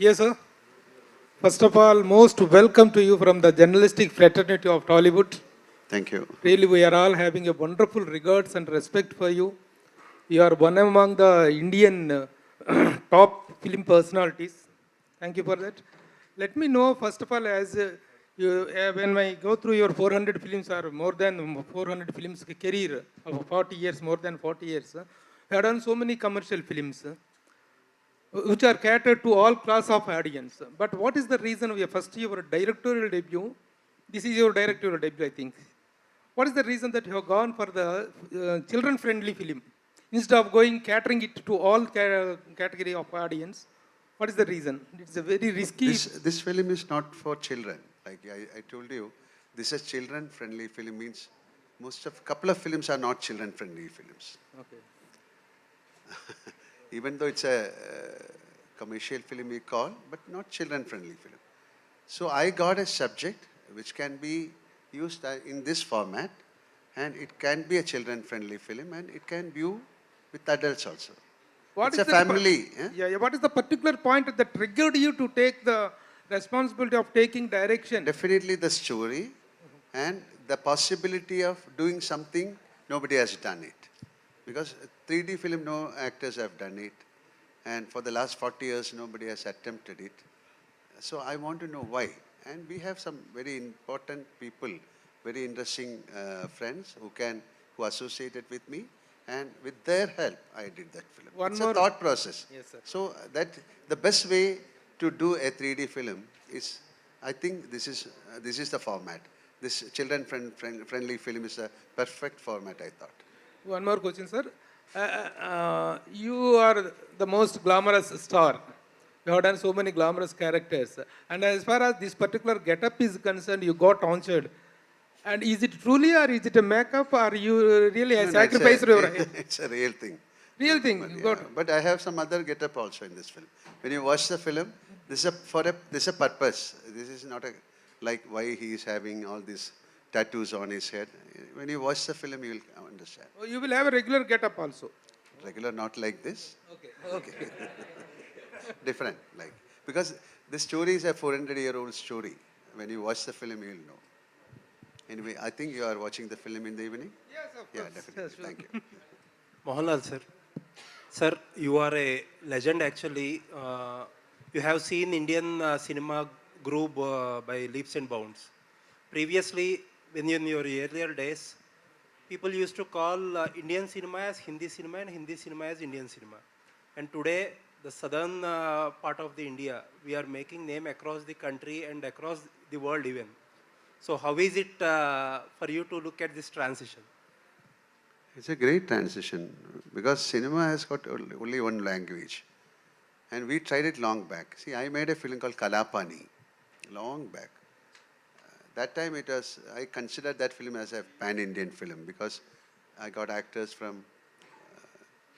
Yes, sir. First of all, most welcome to you from the journalistic fraternity of Tollywood. Thank you. Really, we are all having a wonderful regards and respect for you. You are one among the Indian top film personalities. Thank you for that. Let me know, first of all, as when I go through your 400 films or more than 400 films career of 40 years, more than 40 years, you have done so many commercial films which are catered to all class of audience. But what is the reason of your first your directorial debut? This is your directorial debut, I think. What is the reason that you have gone for the children-friendly film instead of going catering it to all category of audience? What is the reason? It's a very risky. This film is not for children. Like I told you, this is children-friendly film means couple of films are not children-friendly films. Okay. Even though it's a commercial film we call, but not children-friendly film. So I got a subject which can be used in this format, and it can be a children-friendly film, and it can view with adults also. What it's is a family. Yeah, what is the particular point that triggered you to take the responsibility of taking direction? Definitely the story and the possibility of doing something nobody has done it. Because 3D film, no actors have done it. And for the last 40 years, nobody has attempted it. So I want to know why. And we have some very important people, very interesting friends who associated with me. And with their help, I did that film. It's a thought process. Yes, sir. So that the best way to do a 3D film is, I think this is the format. This children-friendly film is a perfect format, I thought. One more question, sir. You are the most glamorous star. You have done so many glamorous characters. And as far as this particular get-up is concerned, you got answered. And is it truly or is it a makeup or you really sacrificed your... It's a real thing. Real thing. But I have some other get-up also in this film. When you watch the film, this is a purpose. This is not like why he is having all these tattoos on his head. When you watch the film, you will understand. Oh, you will have a regular get-up also. Regular, not like this. Okay. Different, like, because the story is a 400-year-old story. When you watch the film, you will know. Anyway, I think you are watching the film in the evening? Yes, of course. Yeah, definitely. Yes, sure. Thank you. Mohanlal, sir. Sir, you are a legend actually. You have seen Indian cinema group by leaps and bounds. Previously, when in your earlier days, people used to call Indian cinema as Hindi cinema and Hindi cinema as Indian cinema. And today, the southern part of the India, we are making name across the country and across the world even. So how is it for you to look at this transition? It's a great transition because cinema has got only one language. And we tried it long back. See, I made a film called Kalapani, long back. That time I considered that film as a pan-Indian film because I got actors from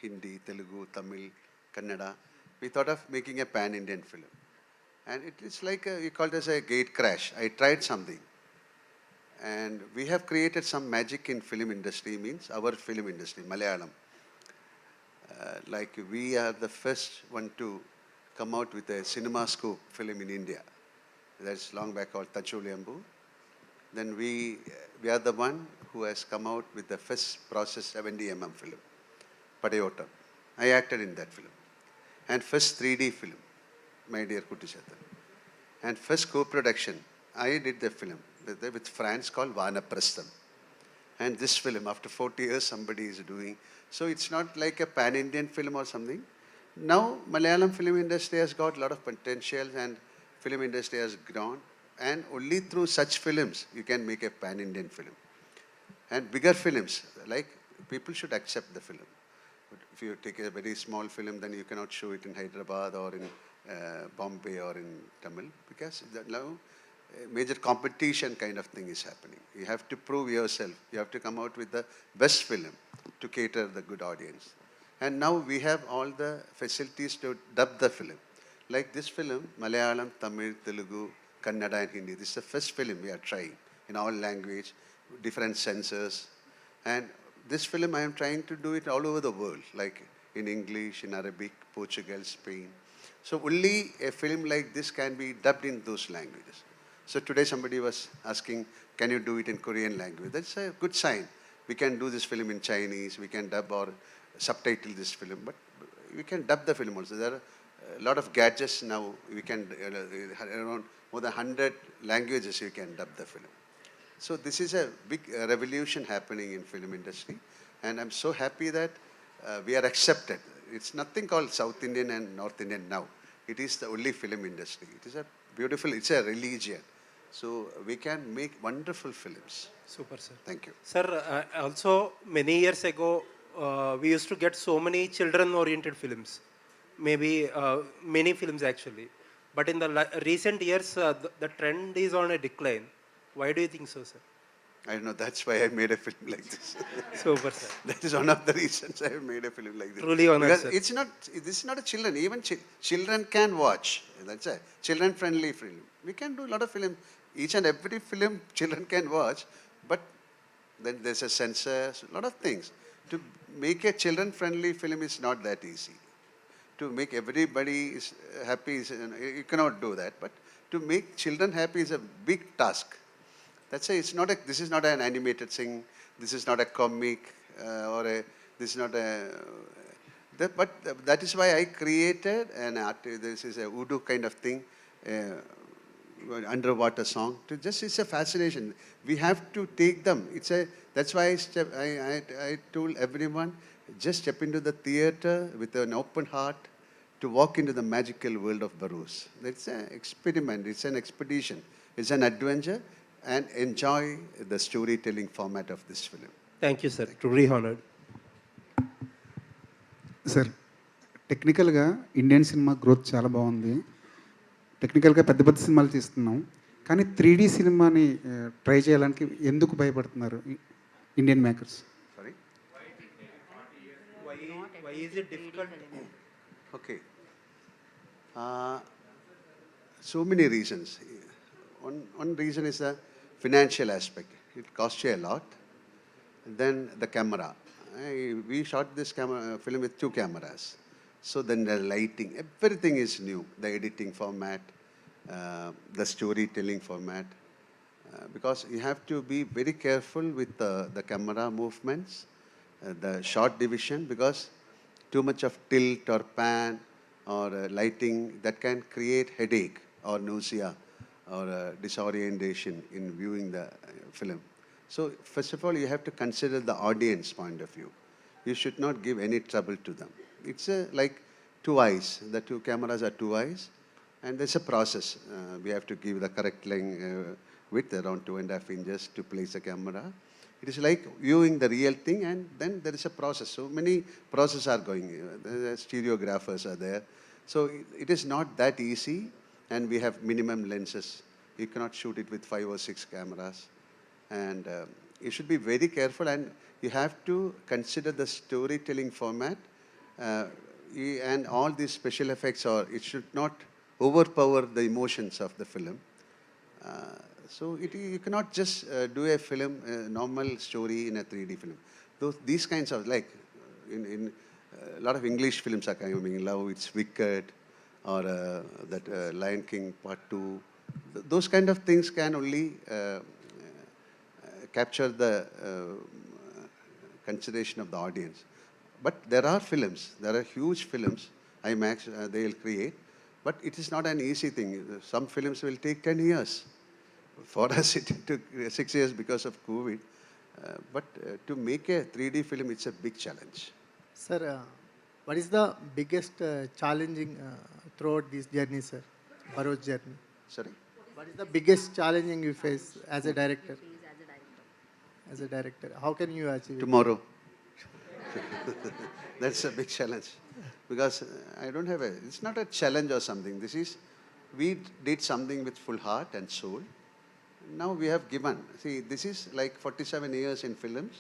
Hindi, Telugu, Tamil, Kannada. We thought of making a pan-Indian film. And it's like, we call it as a gate crash. I tried something. And we have created some magic in film industry, means our film industry, Malayalam. Like we are the first one to come out with a cinema scope film in India. That's long back called Tachuliambu. Then we are the one who has come out with the first process 70mm film, Padayotam. I acted in that film. And first 3D film, My Dear Kutishatan. And first co-production, I did the film with France called Vanaprastham. And this film, after 40 years, somebody is doing. So it's not like a pan-Indian film or something. Now, Malayalam film industry has got a lot of potential and film industry has grown. And only through such films, you can make a pan-Indian film. And bigger films, like people should accept the film. But if you take a very small film, then you cannot show it in Hyderabad or in Bombay or in Tamil. Because now, major competition kind of thing is happening. You have to prove yourself. You have to come out with the best film to cater the good audience. And now we have all the facilities to dub the film. Like this film, Malayalam, Tamil, Telugu, Kannada and Hindi. This is the first film we are trying in all language, different censors. And this film I am trying to do it all over the world, like in English, in Arabic, Portugal, Spain. So only a film like this can be dubbed in those languages. So today somebody was asking, can you do it in Korean language? That's a good sign. We can do this film in Chinese, we can dub or subtitle this film, but we can dub the film also. There are a lot of gadgets now. We can, around more than 100 languages you can dub the film. So this is a big revolution happening in film industry. And I'm so happy that we are accepted. It's nothing called South Indian and North Indian now. It is the only film industry. It is a beautiful, it's a religion. So we can make wonderful films. Super, sir. Thank you. Sir, also many years ago, we used to get so many children-oriented films, maybe many films actually. But in the recent years, the trend is on a decline. Why do you think so, sir? I don't know, that's why I made a film like this. Super, sir. That is one of the reasons I have made a film like this. Truly honored, because sir. it's not, this is not a children, even children can watch. That's a children-friendly film. We can do a lot of film. Each and every film children can watch, but then there's a censor, a lot of things. To make a children-friendly film is not that easy. To make everybody is happy, you cannot do that. But to make children happy is a big task. That's why it's not a, this is not an animated thing, this is not a comic, this is not a, but that is why I created an art, this is a voodoo kind of thing, underwater song. It's a fascination. We have to take them. That's why I told everyone, just step into the theater with an open heart to walk into the magical world of Barroz. It's an experiment, it's an expedition, it's an adventure, and enjoy the storytelling format of this film. Thank you, sir. Truly honored. Sir టెక్నికల్గా Indian cinema growth చాలా బాగుంది. టెక్నికల్గా పెద్ద పెద్ద సినిమాలు తీస్తున్నాం, కానీ 3D సినిమాని ట్రై చేయడానికి ఎందుకు భయపడుతున్నారు Indian makers? Sorry? Why is it difficult? Okay. So many reasons. One reason is the financial aspect. It costs you a lot. And then the camera. We shot this film with 2 cameras. So then the lighting, everything is new. The editing format, the storytelling format. Because you have to be very careful with the camera movements, the shot division, because too much of tilt or pan or lighting, that can create headache or nausea or disorientation in viewing the film. So first of all, you have to consider the audience point of view. You should not give any trouble to them. It's like 2 eyes. The 2 cameras are 2 eyes, and there's a process. We have to give the correct length, width around 2.5 inches to place the camera. It is like viewing the real thing, and then there is a process. So many processes are going. The stereographers are there. So it is not that easy, and we have minimum lenses. You cannot shoot it with 5 or 6 cameras. And you should be very careful, and you have to consider the storytelling format and all these special effects, or it should not overpower the emotions of the film. So you cannot just do a film, a normal story in a 3D film. These kinds of, like in a lot of English films are coming, Love, It's Wicked, or that Lion King Part 2. Those kind of things can only capture the consideration of the audience. But there are films, there are huge films, IMAX, they will create, but it is not an easy thing. Some films will take 10 years. For us, it took 6 years because of COVID. But to make a 3D film, it's a big challenge. Sir, what is the biggest challenging throughout this journey, sir? Barroz journey. Sorry? What is the biggest challenging you face as a director? As a director, how can you achieve it? Tomorrow. That's a big challenge. Because I don't have it's not a challenge or something. We did something with full heart and soul. Now we have given. See, this is like 47 years in films.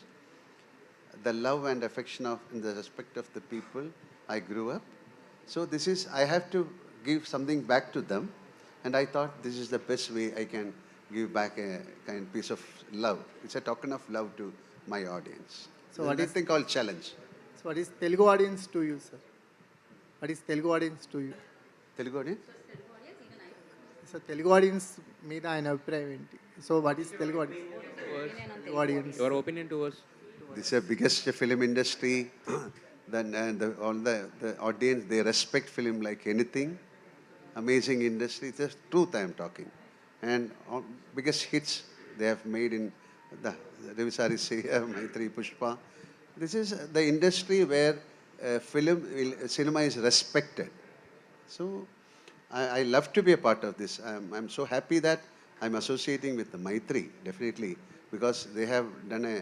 The love and affection and the respect of the people I grew up. So I have to give something back to them. And I thought this is the best way I can give back a kind piece of love. It's a token of love to my audience. So what is thing called challenge? So what is Telugu audience to you, sir? What is Telugu audience to you? Telugu audience? So Telugu audience మీద ఆయన అభిప్రాయం ఏంటి? So what is Telugu audience? Telugu audience Your opinion towards This is the biggest film industry. Then all the audience, they respect film like anything. Amazing industry. It's the truth I am talking. And all biggest hits they have made in the Revisari Seya, Maitri Pushpa. This is the industry where cinema is respected. So I love to be a part of this. I'm so happy that I'm associating with the Maitri, definitely, because they have done a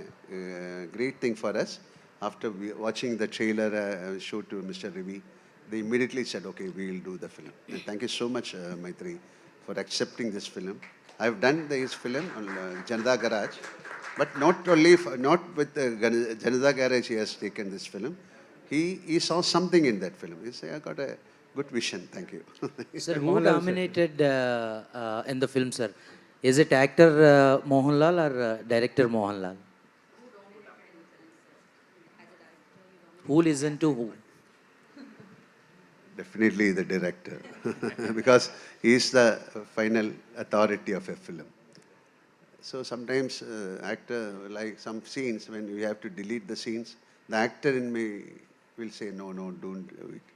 great thing for us. After watching the trailer show to Mr. Ravi, they immediately said, okay, we will do the film. And thank you so much, Maitri, for accepting this film. I've done this film on Janata Garage, but not only, not with Janata Garage he has taken this film. He saw something in that film. He said, I got a good vision, thank you. Sir, who dominated in the film, sir? Is it actor Mohanlal or director Mohanlal? Who listened to who? Definitely the director, because he is the final authority of a film. So sometimes actor, like some scenes, when we have to delete the scenes, the actor in me will say, no, don't do it.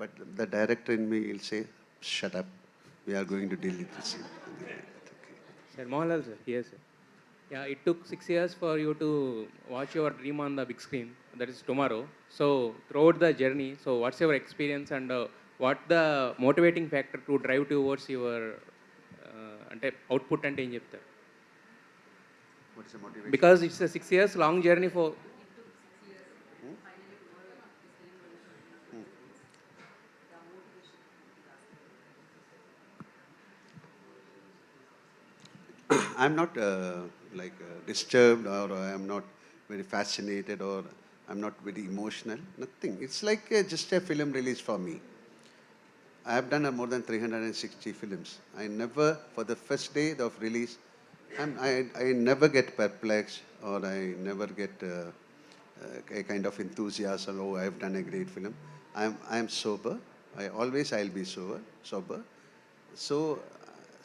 But the director in me will say, shut up, we are going to delete the scene. Sir Mohanlal, sir, yes, sir. Yeah, it took 6 years for you to watch your dream on the big screen, that is tomorrow. So, throughout the journey, so what's your experience and what the motivating factor to drive towards your output and ఏం చెప్తారు? What's the motivation? Because it's a 6 years long journey for... I'm not disturbed, or I'm not very fascinated, or I'm not very emotional. Nothing. It's like just a film release for me. I have done more than 360 films. I never, for the first day of release, I never get perplexed, or I never get a kind of enthusiasm. Oh, I have done a great film. I am sober. I'll be sober. So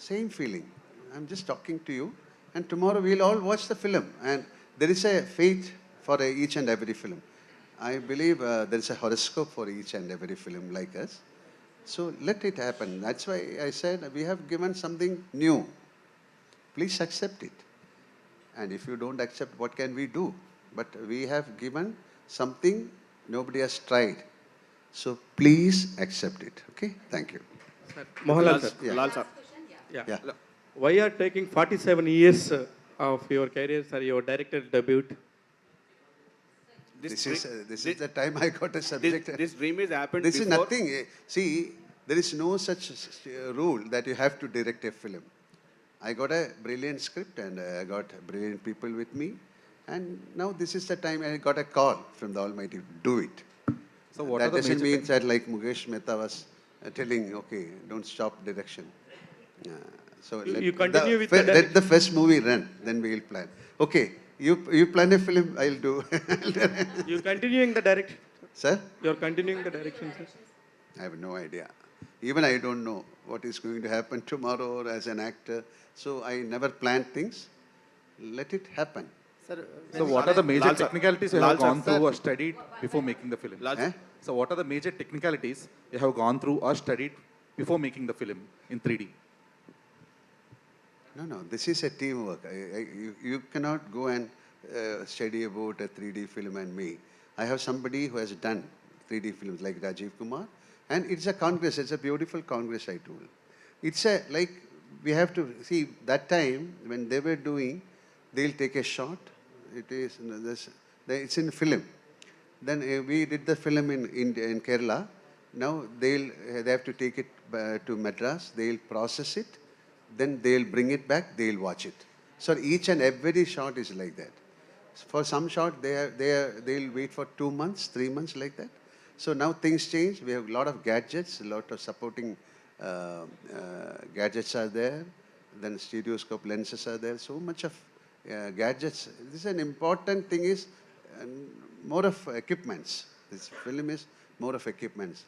same feeling. I'm just talking to you, and tomorrow we'll all watch the film. And there is a fate for each and every film. I believe there is a horoscope for each and every film like us. So let it happen. That's why I said we have given something new. Please accept it. And if you don't accept, what can we do? But we have given something nobody has tried. So please accept it. Okay? Thank you. Sir, Mohanlal, sir. Yeah. Lal sir. Yeah. Why are taking 47 years of your career, sir, your director debut? This is the time I got a subject. This dream is happened This is before. nothing. See, there is no such rule that you have to direct a film. I got a brilliant script, and I got brilliant people with me. And now this is the time I got a call from the Almighty, do it. So what that are the doesn't major mean that like Mukesh Mehta was telling, okay, don't stop direction. So You continue with the let the first movie run, then we will plan. Okay, you plan a film, I'll do. You continuing the direction? Sir? You're continuing the direction, sir? I have no idea. Even I don't know what is going to happen tomorrow or as an actor. So I never plan things. Let it happen. Sir, So what are the major Lal sir. technicalities you Lal have sir. gone through or studied before making the film? Eh? So what are the major technicalities you have gone through or studied before making the film in 3D? No, this is a teamwork. You cannot go and study about a 3D film and me. I have somebody who has done 3D films like Rajiv Kumar, and it's a congress. It's a beautiful congress, I told. It's a, like, we have to see that time when they were doing, they'll take a shot. It is, it's in film. Then we did the film in Kerala. Now they have to take it to Madras. They'll process it. Then they'll bring it back, they'll watch it. So each and every shot is like that. For some shot, they'll wait for 2 months, 3 months, like that. So now things change. We have a lot of gadgets, a lot of supporting gadgets are there. Then stereoscope lenses are there. So much of gadgets. This is an important thing is more of equipments. This film is more of equipments.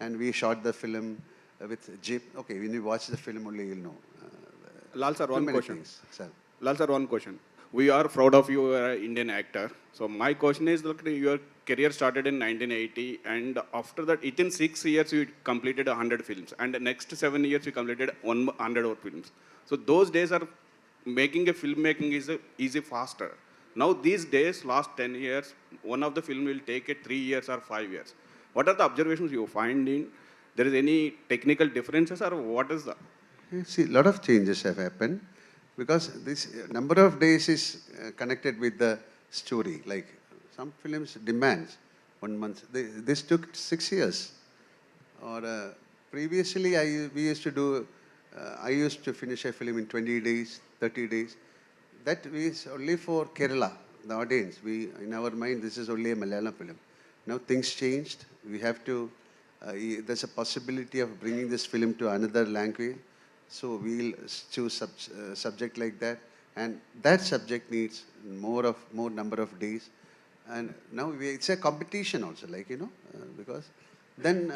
And we shot the film with Jeep. Okay, when you watch the film only, you'll know. Lal sir, Too one many question. things, sir. Lal sir, one question. We are proud of you, Indian actor. So my question is, look, your career started in 1980, and after that, within 6 years, you completed 100 films, and the next 7 years, you completed 100 more films. So those days are making a filmmaking is easy faster. Now these days, last 10 years, one of the film will take 3 years or 5 years. What are the observations you find in? There is any technical differences, or what is the? You see, a lot of changes have happened because this number of days is connected with the story. Like some films demands 1 month. This took 6 years. Or previously, we used to do. I used to finish a film in 20 days, 30 days. That is only for Kerala, the audience. In our mind, this is only a Malayalam film. Now things changed. We have to. There's a possibility of bringing this film to another language. So we'll choose subject like that, and that subject needs more number of days. And now it's a competition also, like because then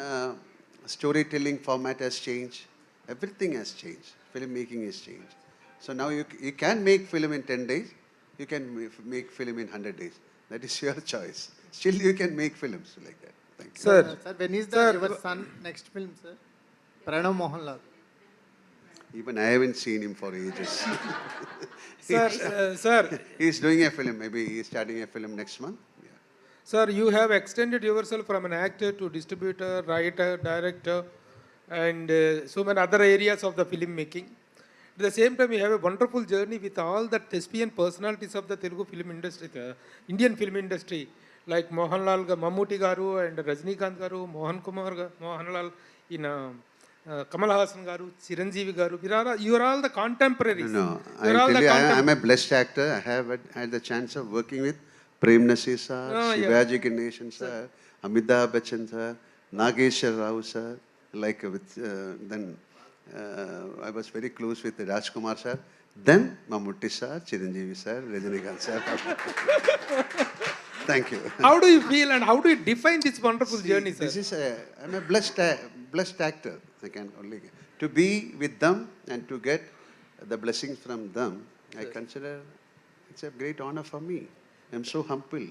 storytelling format has changed. Everything has changed. Filmmaking has changed. So now you can make film in 10 days. You can make film in 100 days. That is your choice. Still, you can make films like that. Thank you. Sir, Sir, when is your son next film, sir? Pranav Mohanlal. Even I haven't seen him for ages. sir, He's doing a film. Maybe he's starting a film next month. Yeah. sir, you have extended yourself from an actor to distributor, writer, director, and so many other areas of the filmmaking. At the same time, you have a wonderful journey with all the thespian personalities of the Telugu film industry, the Indian film industry, like Mohanlal, Mammootty Garu, and Rajnikant Garu, Mohanlal in Kamal Hassan Garu, Chiranjeevi Garu. You are all the contemporaries. No, You are I'll all tell the you, I'm a blessed actor. I have had the chance of working with Prem Nasir sir, Shivaji Ganesan sir, Amitabh Bachchan sir, Nageshwar Rao sir. Like with then I was very close with Rajkumar sir. Then Mammootty sir, Chiranjeevi sir, Rajnikant sir. Thank you. How do you feel and how do you define this wonderful journey, sir? I'm a blessed actor. I can only to be with them and to get the blessings from them. I consider it's a great honor for me. I'm so humble.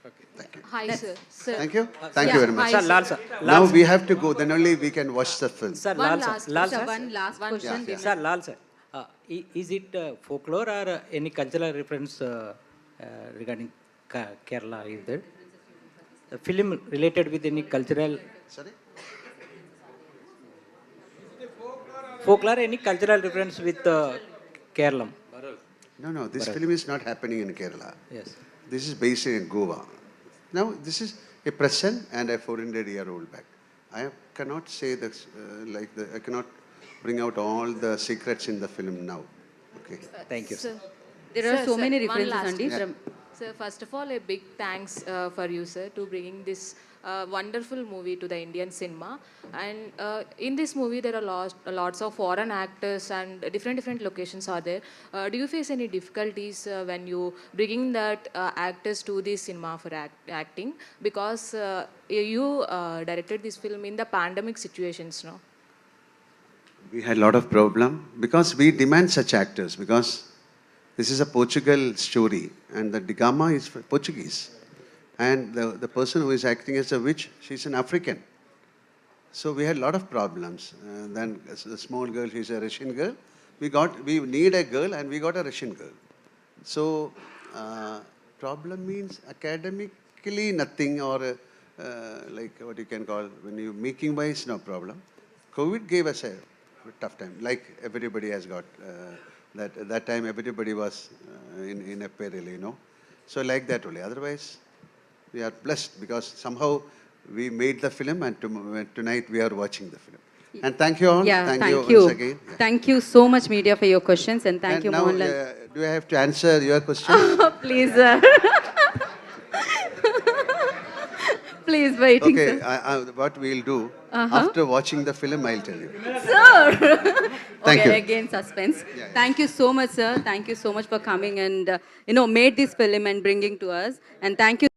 Okay. Thank you. Hi, sir. Sir. Thank you. Thank you very much. Hi, Sir, Lal sir. Now we have to go. Then only we can watch the film. Sir, One Lal last sir. Lal question. sir. One last question. Yeah. Sir, Lal sir. Is it folklore or any cultural reference regarding Kerala? Is there? A film related with any cultural Sorry? folklore, any cultural reference with Kerala? No. This film is not happening in Kerala. Yes. This is based in Goa. Now, this is a present and a 400-year-old back. I cannot say that, I cannot bring out all the secrets in the film now. Okay. Thank you. Sir. There are so many one references, last Andy. question. Sir, first of all, a big thanks for you, sir, to bringing this wonderful movie to the Indian cinema. And in this movie, there are lots of foreign actors and different locations are there. Do you face any difficulties when you bringing that actors to the cinema for acting? Because you directed this film in the pandemic situations, no? We had a lot of problem because we demand such actors because this is a Portugal story and the Digama is Portuguese. And the person who is acting as a witch, she's an African. So we had a lot of problems. Then a small girl, she's a Russian girl. We need a girl and we got a Russian girl. So problem means academically nothing or like what you can call, when you're making wise, no problem. COVID gave us a tough time, like everybody has got. That time everybody was in a peril, So like that only. Otherwise, we are blessed because somehow we made the film and tonight we are watching the film. And thank you all. Yeah, thank you once again. Yeah. Thank you so much, media, for your questions, and thank And you, now, Mohanlal. do I have to answer your question? Please, please waiting, Okay, sir. what we'll do, after watching the film, I'll tell you. Sir. Thank Okay, you. again suspense. Yeah. Thank you so much, sir. Thank you so much for coming and made this film and bringing to us. And thank you.